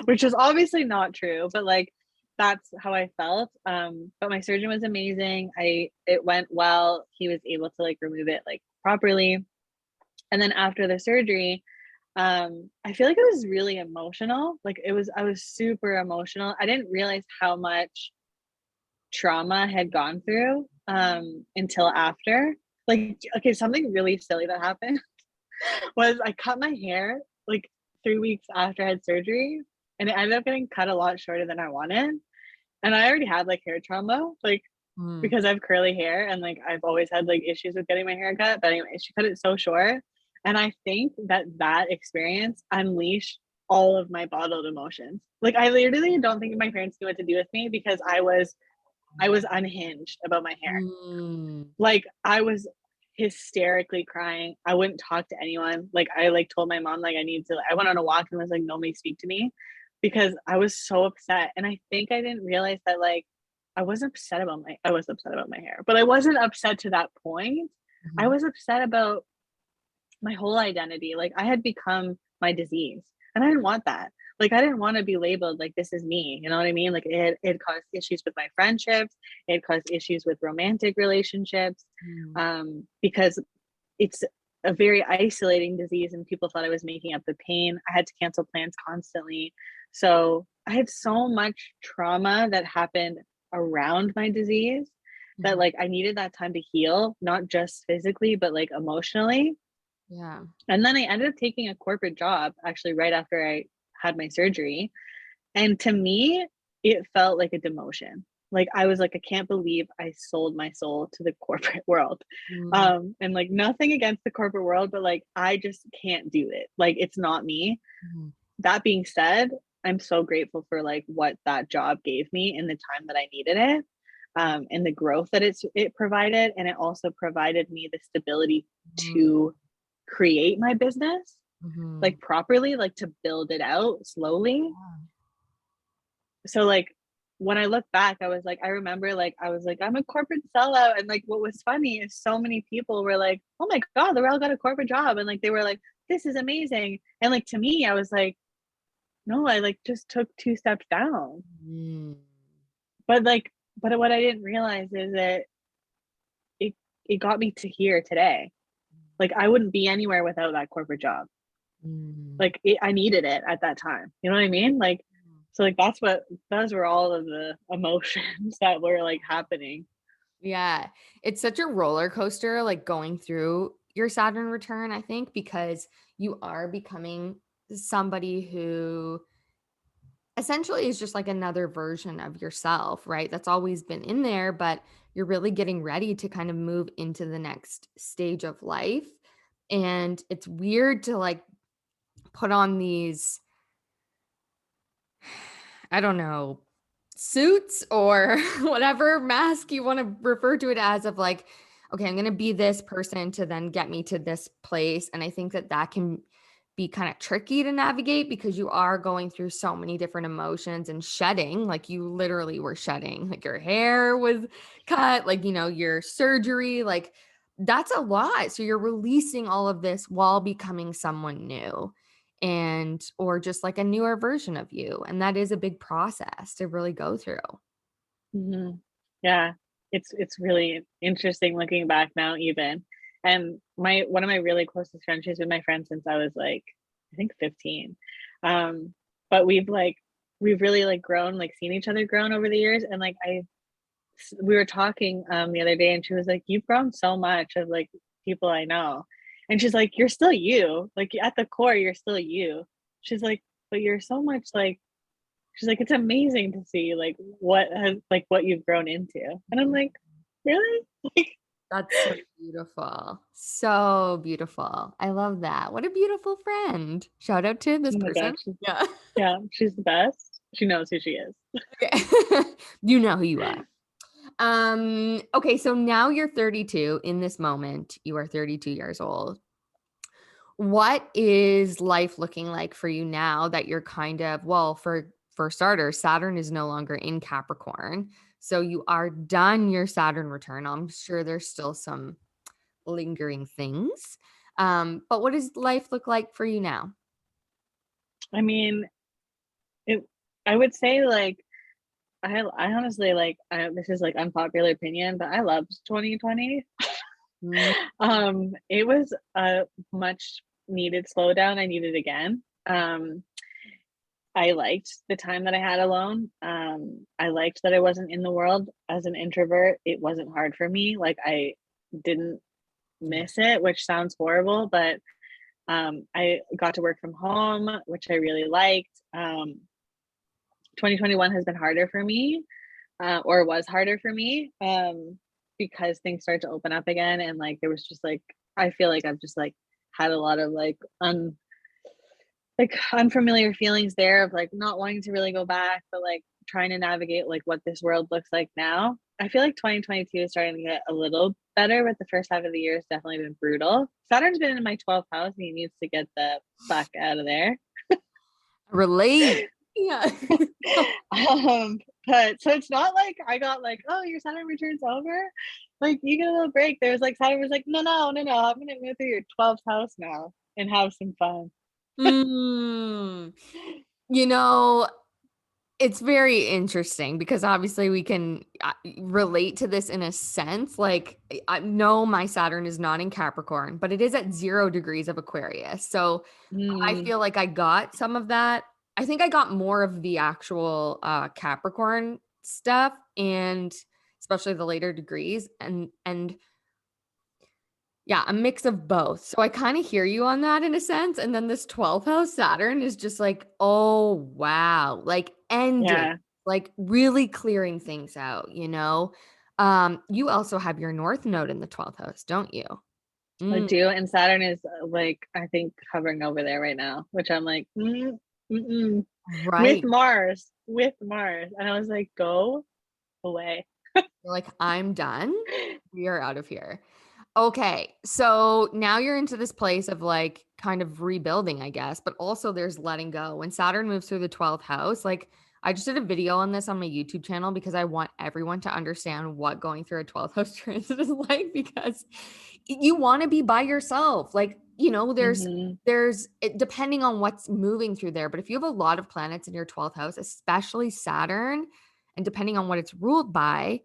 Which is obviously not true, but like that's how I felt. But my surgeon was amazing. It went well. He was able to like remove it like properly. And then after the surgery, I feel like it was really emotional. Like I was super emotional. I didn't realize how much trauma I had gone through until after. Like, okay, something really silly that happened was I cut my hair like 3 weeks after I had surgery, and it ended up getting cut a lot shorter than I wanted. And I already had like hair trauma, like Mm. because I have curly hair and like I've always had like issues with getting my hair cut. But anyway, she cut it so short. And I think that that experience unleashed all of my bottled emotions. Like I literally don't think my parents knew what to do with me because I was unhinged about my hair. Mm. Like I was hysterically crying. I wouldn't talk to anyone. Like I like told my mom like I went on a walk and was like nobody speak to me because I was so upset. And I think I didn't realize that like I was upset about my hair, but I wasn't upset to that point. I Mhm. was upset about my whole identity. Like I had become my disease, and I didn't want that. Like I didn't want to be labeled like this is me. You know what I mean? Like it caused issues with my friendships. It caused issues with romantic relationships, Mm. because it's a very isolating disease, and people thought I was making up the pain. I had to cancel plans constantly. So I had so much trauma that happened around my disease that Mhm. like I needed that time to heal, not just physically, but like emotionally. Yeah. And then I ended up taking a corporate job actually right after I had my surgery. And to me, it felt like a demotion. Like I was like, I can't believe I sold my soul to the corporate world. Mm. And like nothing against the corporate world, but like I just can't do it. Like it's not me. Mhm. That being said, I'm so grateful for like what that job gave me in the time that I needed it. And the growth that it provided. And it also provided me the stability Mm. to create my business Mhm. like properly, like to build it out slowly. So like when I look back, I remember like I was like, I'm a corporate sellout. And like what was funny is so many people were like, oh my God, Laurelle got a corporate job. And like they were like, this is amazing. And like to me, I was like, no, I like just took 2 steps down. Mm. But like, but what I didn't realize is that it it got me to here today. Like I wouldn't be anywhere without that corporate job. Mm. Like I needed it at that time. You know what I mean? Like so like those were all of the emotions that were like happening. Yeah. It's such a roller coaster, like, going through your Saturn return, I think, because you are becoming somebody who essentially is just like another version of yourself, right? That's always been in there, but you're really getting ready to kind of move into the next stage of life. And it's weird to like put on these, I don't know, suits or whatever mask you want to refer to it as, of like, okay, I'm going to be this person to then get me to this place. And I think that that can be kind of tricky to navigate because you are going through so many different emotions and shedding. Like you literally were shedding, like your hair was cut, like, your surgery, like that's a lot. So you're releasing all of this while becoming someone new, and or just like a newer version of you, and that is a big process to really go through. Mhm. Yeah. It's really interesting looking back now even. And my one of my really closest friends, she's been my friend since I was like, I think 15. Um, but we've really like grown, like seen each other grown over the years. And like we were talking the other day, and she was like, "You've grown so much of like people I know," and she's like, "You're still you. Like at the core, you're still you." She's like, "But you're so much like." She's like, "It's amazing to see like what you've grown into," and I'm like, "Really?" Like, That's so beautiful. So beautiful. I love that. What a beautiful friend. Shout out to this oh my person. gosh, Yeah. yeah, she's the best. She knows who she is. Okay. You know who you are. Okay, so now you're 32 in this moment. You are 32 years old. What is life looking like for you now that you're kind of, well, for starters, Saturn is no longer in Capricorn. So you are done your Saturn return. I'm sure there's still some lingering things. But what does life look like for you now? I mean, it. I would say like I honestly like this is like unpopular opinion, but I loved 2020. Mm, It was a much needed slowdown. I needed again. I liked the time that I had alone. I liked that I wasn't in the world as an introvert. It wasn't hard for me. Like I didn't yeah. miss it, which sounds horrible, but I got to work from home, which I really liked. 2021 has been harder for me, or was harder for me, because things started to open up again, and like there was just like I feel like I've just like had a lot of like unfamiliar feelings there of like not wanting to really go back, but like trying to navigate like what this world looks like now. I feel like 2022 is starting to get a little better, but the first half of the year has definitely been brutal. Saturn's been in my 12th house and he needs to get the fuck out of there. Relate. Yeah. um, but so it's not like I got like, oh, your Saturn return's over. Like you get a little break. There's like Saturn was like, no, no, no, no. I'm gonna move through your 12th house now and have some fun. Mm. You know, it's very interesting because obviously we can relate to this in a sense. Like, I know my Saturn is not in Capricorn, but it is at 0 degrees of Aquarius. So I Mm, feel like I got some of that. I think I got more of the actual Capricorn stuff and especially the later degrees and yeah, a mix of both. So I kind of hear you on that in a sense. And then this 12th house Saturn is just like, oh, wow, like ending, yeah, like really clearing things out, you know? You also have your North Node in the 12th house, don't you? I Mm, do. And Saturn is like I think hovering over there right now, which I'm like, mm-mm. right. With Mars, and I was like, go away. You're like, I'm done. We are out of here. Okay. So now you're into this place of like kind of rebuilding, I guess, but also there's letting go. When Saturn moves through the 12th house, like I just did a video on this on my YouTube channel because I want everyone to understand what going through a 12th house transit is like because you want to be by yourself. Like, you know, Hmm. depending on what's moving through there, but if you have a lot of planets in your 12th house, especially Saturn, and depending on what it's ruled by,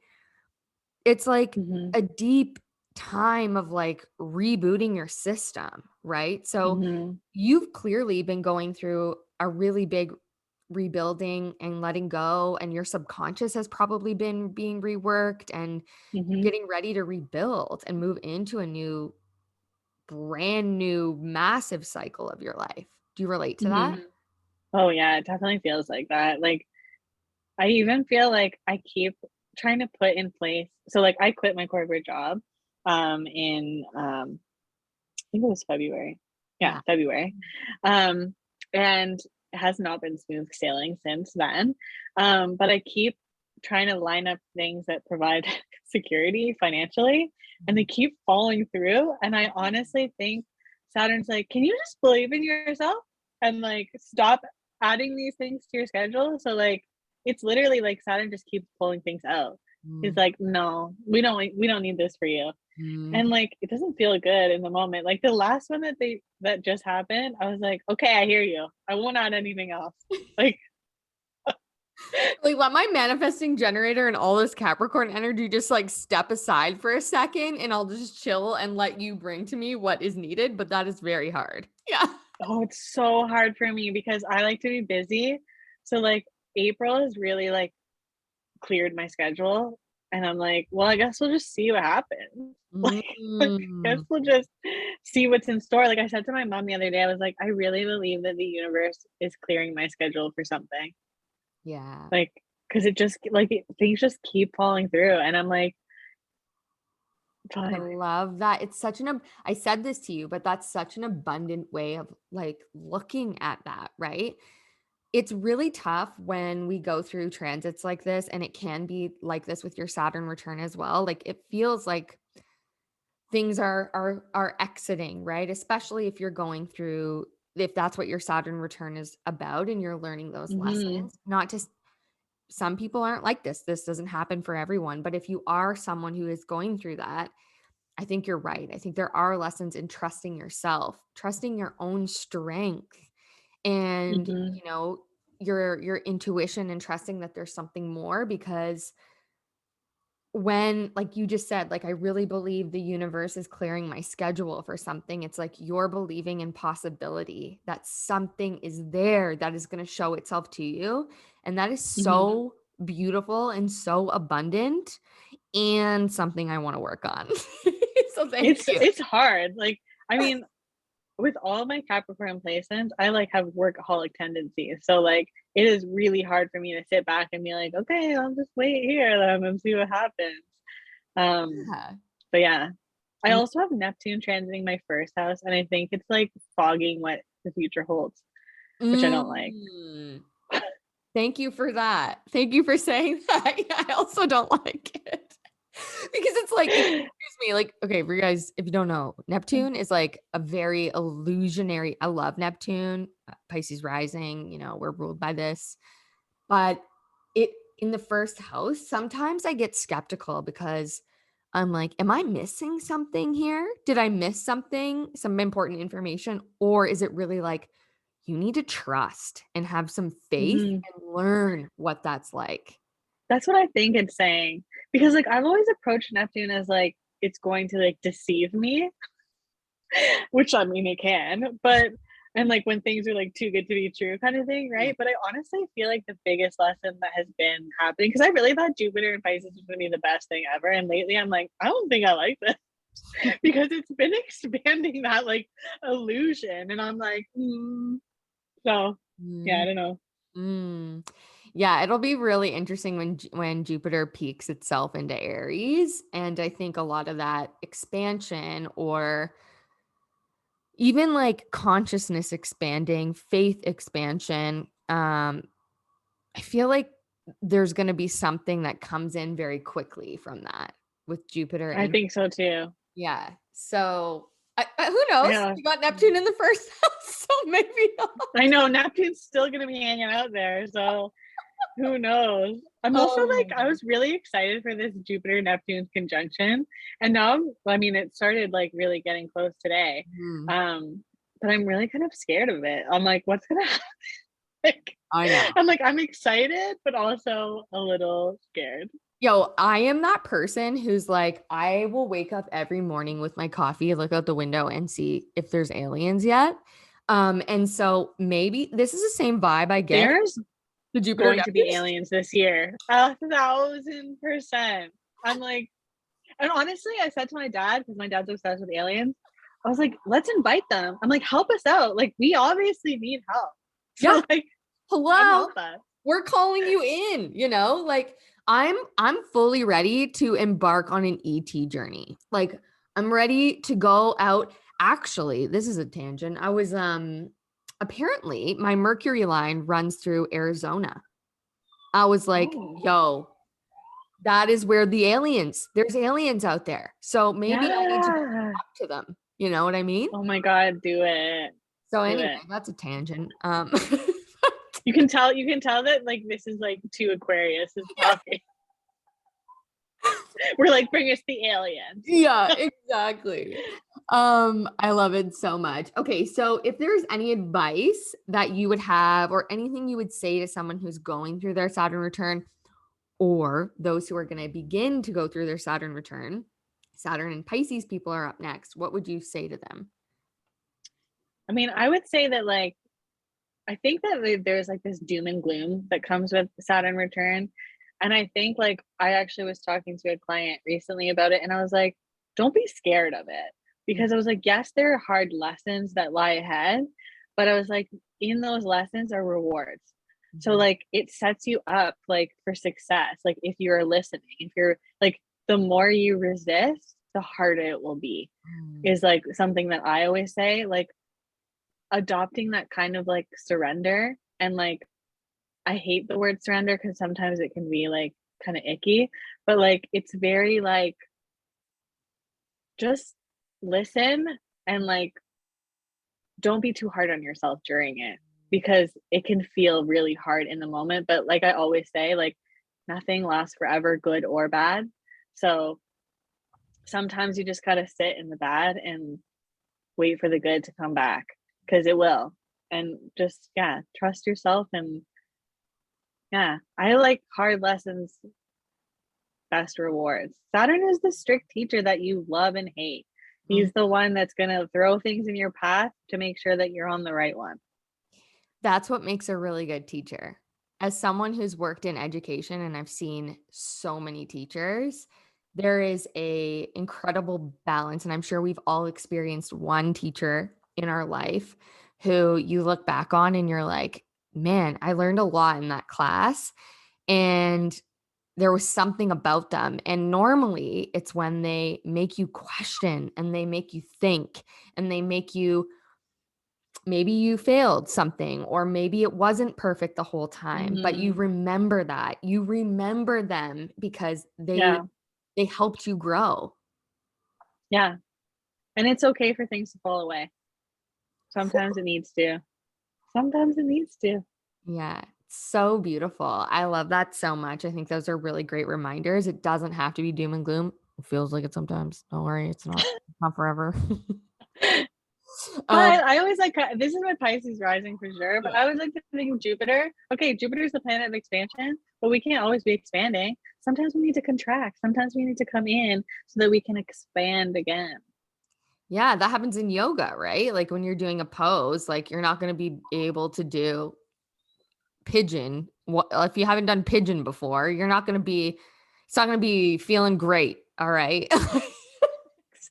it's like Hmm. a deep time of like rebooting your system, right? So Hmm. you've clearly been going through a really big rebuilding and letting go, and your subconscious has probably been being reworked, and you're Hmm. getting ready to rebuild and move into a new, brand new, massive cycle of your life. Do you relate to Hmm. that? Oh yeah, it definitely feels like that. Like I even feel like I keep trying to put in place. So like I quit my corporate job in I think it was February. Yeah, Yeah. February. Um and it has not been smooth sailing since then. But I keep trying to line up things that provide security financially and they keep falling through and I honestly think Saturn's like, "Can you just believe in yourself and like stop adding these things to your schedule?" So like it's literally like Saturn just keeps pulling things out. He's Mhm. like, "No, we don't need this for you." And Mhm. like it doesn't feel good in the moment. Like the last one that just happened, I was like, "Okay, I hear you. I won't add anything else." Like Like, let my manifesting generator and all this Capricorn energy just like step aside for a second and I'll just chill and let you bring to me what is needed. But that is very hard. Yeah. Oh, it's so hard for me because I like to be busy. So, like, April has really, like, cleared my schedule, and I'm like, "Well, I guess we'll just see what happens." Like, I guess Mm, we'll just see what's in store. Like, I said to my mom the other day, I was like, "I really believe that the universe is clearing my schedule for something." yeah. Like, because it just like, things just keep falling through, and I'm like, I "Fine." love that. It's such an I said this to you, but that's such an abundant way of like looking at that, right? It's really tough when we go through transits like this, and it can be like this with your Saturn return as well. Like it feels like things are exiting, right? Especially if you're going through if that's what your Saturn return is about and you're learning those Mhm, lessons. Not just some people aren't like this. This doesn't happen for everyone, but if you are someone who is going through that, I think you're right. I think there are lessons in trusting yourself, trusting your own strength and, mhm, your intuition and trusting that there's something more because when like you just said, like I really believe the universe is clearing my schedule for something. It's like you're believing in possibility that something is there that is going to show itself to you. And that is mhm. so beautiful and so abundant and something I want to work on. So thank you. It's hard, like, I mean, with all my Capricorn placements, I, like, have workaholic tendencies, so, like, it is really hard for me to sit back and be like, "Okay, I'll just wait here then and see what happens." Um, Yeah. but yeah. I also have Neptune transiting my first house, and I think it's, like, fogging what the future holds, which I don't like. Mm. Thank you for that. Thank you for saying that. Yeah, I also don't like it. Because it's like, excuse me, like, okay, for you guys, if you don't know, Neptune is like a very illusionary. I love Neptune, Pisces rising, we're ruled by this. But it in the first house, sometimes I get skeptical because I'm like, am I missing something here? Did I miss something, some important information? Or is it really like you need to trust and have some faith Mhm. and learn what that's like? That's what I think it's saying, because, like, I've always approached Neptune as, like, it's going to, like, deceive me, which, I mean, it can, but and, like, when things are, like, too good to be true kinda thing, Mm. right? But I honestly feel like the biggest lesson that has been happening, because I really thought Jupiter and Pisces was gonna be the best thing ever, and lately I'm like, "I don't think I like this," because it's been expanding that, like, illusion, and I'm like, "Mm." So, yeah, I Mm, don't know. mm. Yeah, it'll be really interesting when Jupiter peaks itself into Aries, and I think a lot of that expansion or even like consciousness expanding, faith expansion, I feel like there's gonna be something that comes in very quickly from that with Jupiter I and think so too. yeah. So, who knows? Yeah. You got Neptune in the first house, so maybe not. I know Neptune's still gonna be hanging out there, so who knows? I'm also Oh like, my I god. was really excited for this Jupiter Neptune conjunction, and now I mean, it started like really getting close today. Mhm. Um, but I'm really kind of scared of it. I'm like, what's gonna happen? Like, I know. I'm like, I'm excited, but also a little scared. Yo, I am that person who's like, I will wake up every morning with my coffee, look out the window and see if there's aliens yet. And so maybe this is the same vibe I get There's the Jupiter going to be Neptune. aliens this year, 1,000%. I'm like, and honestly, I said to my dad, because my dad's obsessed with aliens, I was like, let's invite them. I'm like, help us out. Like, we obviously need help. Yeah. So, like, come Hello. help us. We're calling you in, like I'm fully ready to embark on an ET journey. Like I'm ready to go out. Actually, this is a tangent. I was apparently my Mercury line runs through Arizona. I was like, Oh, yo, that is where there's aliens out there. So maybe I need to go yeah. talk to them. You know what I mean? Oh my God, do it. So Do anyway, it. that's a tangent. You can tell that like this is like two Aquarius is talking. We're like, bring us the aliens. Yeah, exactly. I love it so much. Okay, so if there's any advice that you would have or anything you would say to someone who's going through their Saturn return or those who are going to begin to go through their Saturn return, Saturn and Pisces people are up next. What would you say to them? I mean, I would say that like I think that there's like this doom and gloom that comes with Saturn return. And I think like I actually was talking to a client recently about it and I was like, don't be scared of it. Because I was like, yes, there are hard lessons that lie ahead, but I was like, in those lessons are rewards. So Mhm. like it sets you up like for success. Like if you're listening, if you're like the more you resist, the harder it will be. Mm. Is like something that I always say. Like adopting that kind of like surrender and like I hate the word surrender because sometimes it can be like kind of icky, but like it's very like just listen and like don't be too hard on yourself during it because it can feel really hard in the moment. But like I always say, like nothing lasts forever, good or bad. So sometimes you just gotta sit in the bad and wait for the good to come back because it will. And just yeah, trust yourself and yeah, I like hard lessons, best rewards. Saturn is the strict teacher that you love and hate. Mm. He's the one that's going to throw things in your path to make sure that you're on the right one. That's what makes a really good teacher. As someone who's worked in education and I've seen so many teachers, there is a incredible balance and I'm sure we've all experienced one teacher in our life who you look back on and you're like, "Man, I learned a lot in that class." And there was something about them. And normally it's when they make you question and they make you think and they make you maybe you failed something or maybe it wasn't perfect the whole time, but you Hmm. remember that. You remember them because Yeah. they helped you grow. Yeah. And it's okay for things to fall away. Sometimes it needs to. Sometimes it needs to. Yeah, so beautiful. I love that so much. I think those are really great reminders. It doesn't have to be doom and gloom. It feels like it sometimes. Don't worry, it's not forever. But um, I always like this is my Pisces rising for sure. But yeah. I always like to think of Jupiter. Okay, Jupiter's the planet of expansion, but we can't always be expanding. Sometimes we need to contract. Sometimes we need to come in so that we can expand again. Yeah, that happens in yoga, right? Like when you're doing a pose, like you're not going to be able to do pigeon. What if you haven't done pigeon before? You're not going to be it's not going to be feeling great, all right?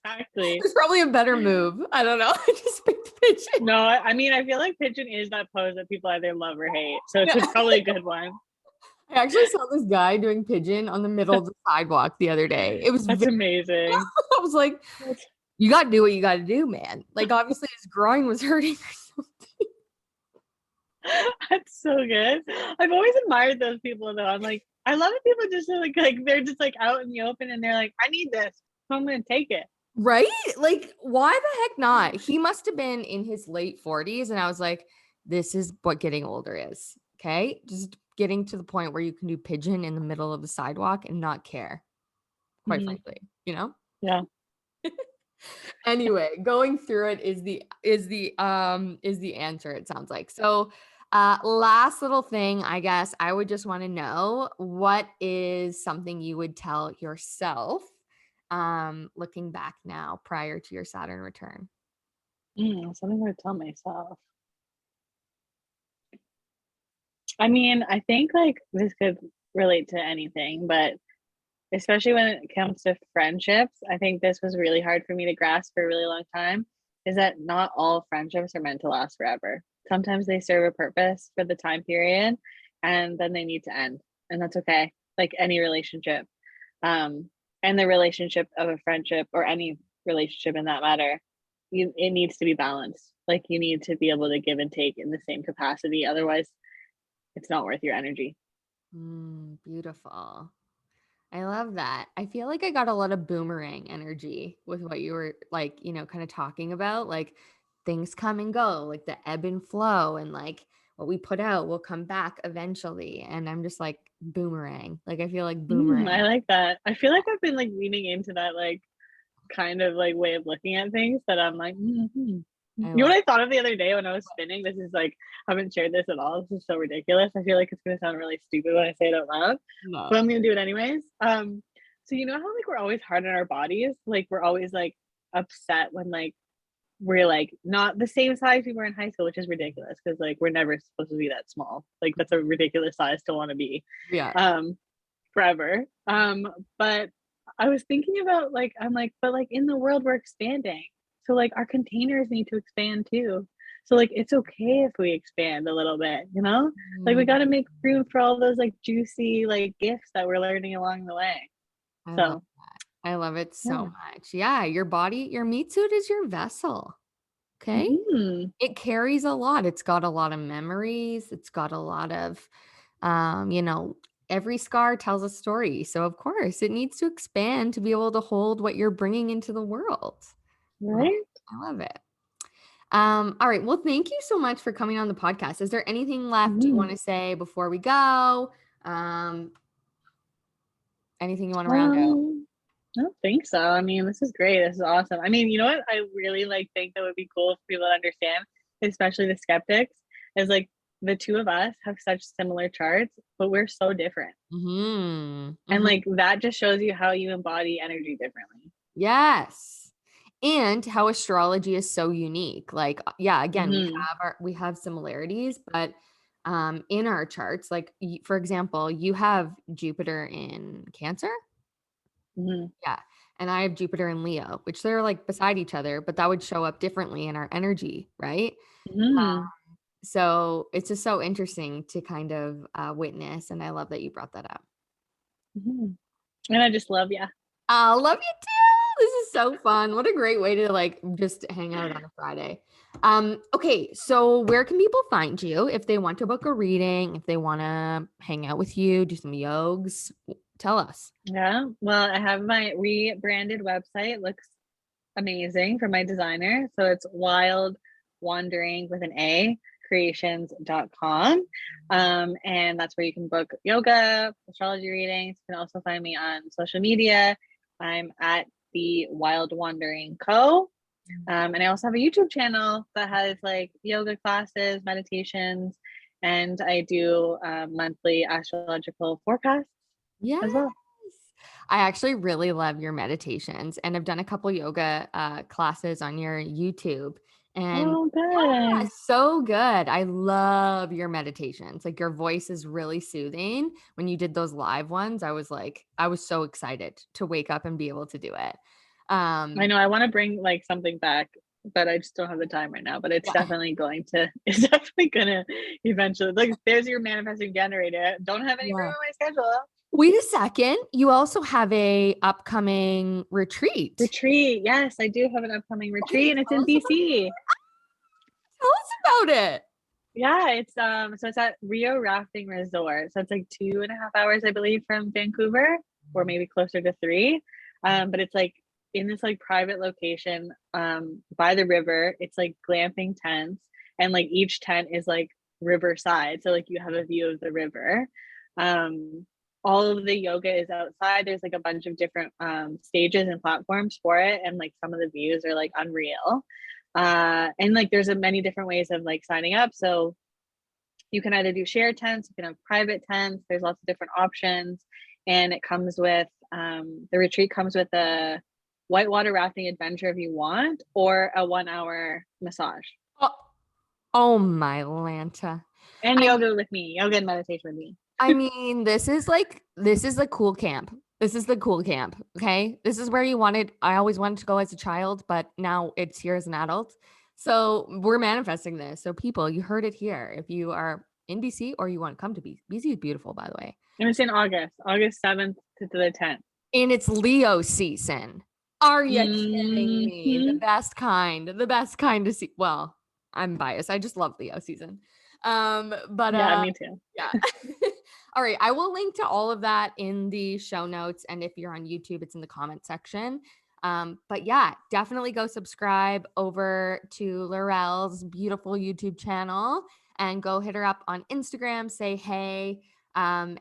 Exactly. There's probably a better move. I don't know. I just picked pigeon. No, I mean, I feel like pigeon is that pose that people either love or hate. So it's Yeah. probably a good one. I actually saw this guy doing pigeon on the middle of the sidewalk the other day. It was That's very, amazing. I was like, That's, you got to do what you got to do, man. Like obviously his groin was hurting. that's so good. I've always admired those people though. I'm like, I love it. People just are like they're just like out in the open and they're like, I need this. So I'm gonna take it. Right? Like, why the heck not? He must have been in his late 40s. And I was like, this is what getting older is. Okay. Just getting to the point where you can do pigeon in the middle of the sidewalk and not care, quite Mhm. frankly, you know? Yeah. Anyway, going through it is the answer, it sounds like. So last little thing, I guess I would just want to know what is something you would tell yourself looking back now prior to your Saturn return. Something to tell myself. I mean, I think like this could relate to anything, but especially when it comes to friendships, I think this was really hard for me to grasp for a really long time, is that not all friendships are meant to last forever. Sometimes they serve a purpose for the time period and then they need to end. And that's okay. Like any relationship. And the relationship of a friendship or any relationship in that matter, it needs to be balanced. Like you need to be able to give and take in the same capacity. Otherwise, it's not worth your energy. Beautiful. I love that. I feel like I got a lot of boomerang energy with what you were like, kind of talking about. Like things come and go, like the ebb and flow, and like what we put out will come back eventually. And I'm just like boomerang. Like I feel like I boomerang. like that. I feel like I've been like leaning into that like kind of like way of looking at things that I'm like, I You know love. what I thought of the other day when I was spinning? This is like, I haven't shared this at all. This is so ridiculous. I feel like it's gonna sound really stupid when I say it out loud, but No. I'm gonna do it anyways. So you know how like we're always hard on our bodies? Like we're always like upset when like we're like not the same size we were in high school, which is ridiculous because like we're never supposed to be that small. Like that's a ridiculous size to want to be Yeah. um forever. But I was thinking about like I'm like, but like in the world we're expanding. So like our containers need to expand too. So like it's okay if we expand a little bit, you know? Like we got to Mm, make room for all those like juicy like gifts that we're learning along the way. I love So, I love it so yeah. much. Yeah, your body, your meat suit is your vessel. Okay? Mhm. It carries a lot. It's got a lot of memories. It's got a lot of you know, every scar tells a story. So of course, it needs to expand to be able to hold what you're bringing into the world. Right? Right? I love it. All right. Well, thank you so much for coming on the podcast. Is there anything left you Mhm. want to say before we go? Um, anything you want to round out? I don't think so. I mean, this is great. This is awesome. I mean, you know what? I really like think that would be cool for people to understand, especially the skeptics, is like the two of us have such similar charts, but we're so different. Mhm. And Mhm. like that just shows you how you embody energy differently. Yes. And how astrology is so unique. Like, yeah, again, Hmm. we have similarities, but in our charts, like for example, you have Jupiter in Cancer. Hmm. Yeah. And I have Jupiter in Leo, which they're like beside each other, but that would show up differently in our energy, right? Hmm. So it's just so interesting to kind of witness. And I love that you brought that up. Hmm. And I just love you. I love you too. This is so fun. What a great way to like just hang out on a Friday. Okay, so where can people find you if they want to book a reading, if they want to hang out with you, do some yogs? Tell us. Yeah. Well, I have my rebranded website. Looks amazing for my designer. So it's wild wandering with an A creations.com. And that's where you can book yoga, astrology readings. You can also find me on social media. I'm at the Wild Wandering Co. And I also have a YouTube channel that has like yoga classes, meditations, and I do monthly astrological forecasts Yes. as well. I actually really love your meditations and I've done a couple yoga classes on your YouTube. And Oh, yeah, good. so good. I love your meditations. Like your voice is really soothing. When you did those live ones, I was like, I was so excited to wake up and be able to do it. I Um, know I want to bring like something back, but I just don't have the time right now. But it's yeah, definitely going to, it's definitely gonna eventually. Like, there's your manifesting generator. Don't have any room yeah. on my schedule. Wait a second. You also have a upcoming retreat. Retreat. Yes, I do have an upcoming Okay, retreat, and it's tell in us about BC. tell us about it. Yeah, so it's at Rio Rafting Resort. So it's like 2.5 hours, I believe, from Vancouver, or maybe closer to three. But it's like in this like private location by the river. It's like glamping tents, and like each tent is like riverside. So like you have a view of the river. Um all of the yoga is outside. There's like a bunch of different stages and platforms for it, and like some of the views are like unreal. And like there's a many different ways of like signing up. So you can either do shared tents, you can have private tents, there's lots of different options. And it comes with the retreat comes with a whitewater rafting adventure if you want, or a 1 hour massage. Oh, oh my Lanta. And I yoga with me, yoga and meditation with me. I mean, this is the cool camp. This is the cool camp. Okay. This is where I always wanted to go as a child, but now it's here as an adult. So we're manifesting this. So people, you heard it here. If you are in BC or you want to come to BC, BC is beautiful, by the way. And it's in August, August 7th to the 10th. And it's Leo season. Are you kidding me? Mm-hmm. The best kind to see. Well, I'm biased. I just love Leo season. But Yeah, me too. yeah. All right. I will link to all of that in the show notes. And if you're on YouTube, it's in the comment section. But yeah, definitely go subscribe over to Laurelle's beautiful YouTube channel and go hit her up on Instagram, say hey. And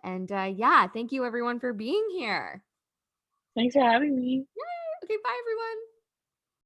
yeah, thank you everyone for being here. Thanks for having me. Okay, bye everyone.